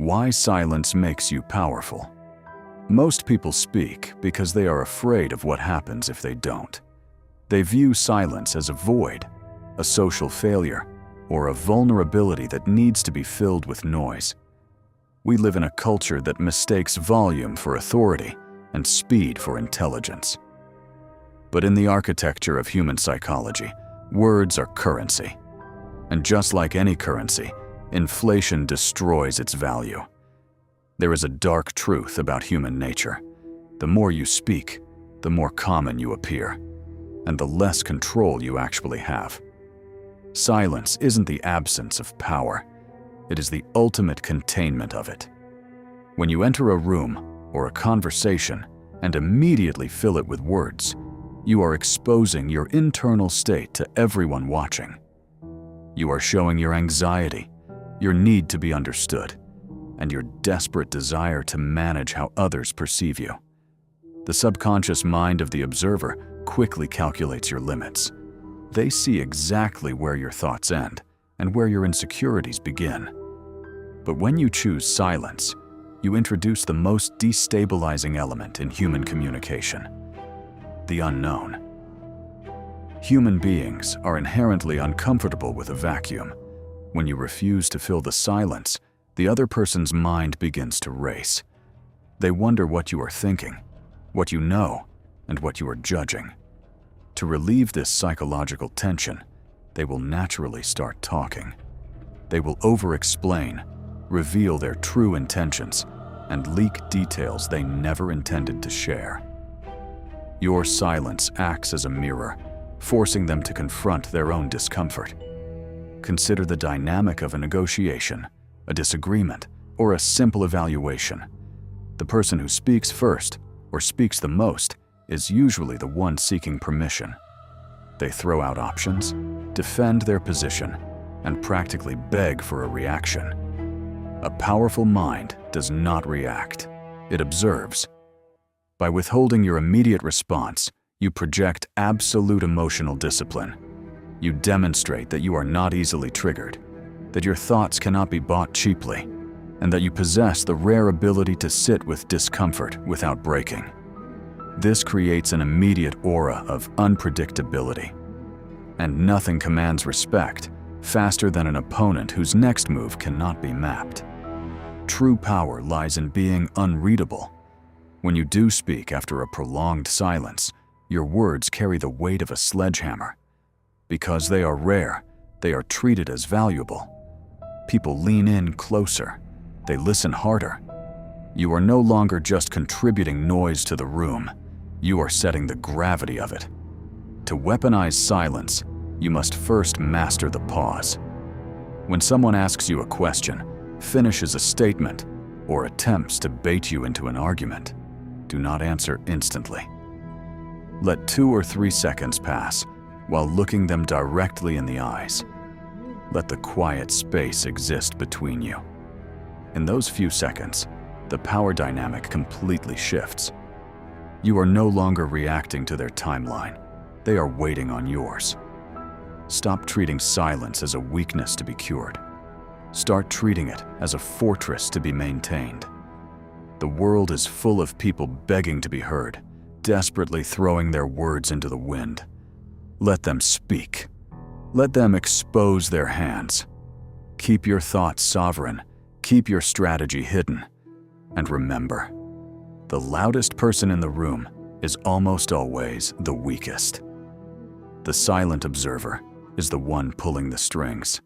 Why silence makes you powerful. Most people speak because they are afraid of what happens if they don't. They view silence as a void, a social failure, or a vulnerability that needs to be filled with noise. We live in a culture that mistakes volume for authority and speed for intelligence. But in the architecture of human psychology, words are currency. And just like any currency, inflation destroys its value. There is a dark truth about human nature. The more you speak, the more common you appear, and the less control you actually have. Silence isn't the absence of power. It is the ultimate containment of it. When you enter a room or a conversation and immediately fill it with words, you are exposing your internal state to everyone watching. You are showing your anxiety, your need to be understood, and your desperate desire to manage how others perceive you. The subconscious mind of the observer quickly calculates your limits. They see exactly where your thoughts end and where your insecurities begin. But when you choose silence, you introduce the most destabilizing element in human communication: the unknown. Human beings are inherently uncomfortable with a vacuum. When you refuse to fill the silence, the other person's mind begins to race. They wonder what you are thinking, what you know, and what you are judging. To relieve this psychological tension, they will naturally start talking. They will over-explain, reveal their true intentions, and leak details they never intended to share. Your silence acts as a mirror, forcing them to confront their own discomfort. Consider the dynamic of a negotiation, a disagreement, or a simple evaluation. The person who speaks first, or speaks the most, is usually the one seeking permission. They throw out options, defend their position, and practically beg for a reaction. A powerful mind does not react, it observes. By withholding your immediate response, you project absolute emotional discipline. You demonstrate that you are not easily triggered, that your thoughts cannot be bought cheaply, and that you possess the rare ability to sit with discomfort without breaking. This creates an immediate aura of unpredictability, and nothing commands respect faster than an opponent whose next move cannot be mapped. True power lies in being unreadable. When you do speak after a prolonged silence, your words carry the weight of a sledgehammer. Because they are rare, they are treated as valuable. People lean in closer. They listen harder. You are no longer just contributing noise to the room. You are setting the gravity of it. To weaponize silence, you must first master the pause. When someone asks you a question, finishes a statement, or attempts to bait you into an argument, do not answer instantly. Let 2 or 3 seconds pass while looking them directly in the eyes. Let the quiet space exist between you. In those few seconds, the power dynamic completely shifts. You are no longer reacting to their timeline. They are waiting on yours. Stop treating silence as a weakness to be cured. Start treating it as a fortress to be maintained. The world is full of people begging to be heard, desperately throwing their words into the wind. Let them speak. Let them expose their hands. Keep your thoughts sovereign. Keep your strategy hidden. And remember, the loudest person in the room is almost always the weakest. The silent observer is the one pulling the strings.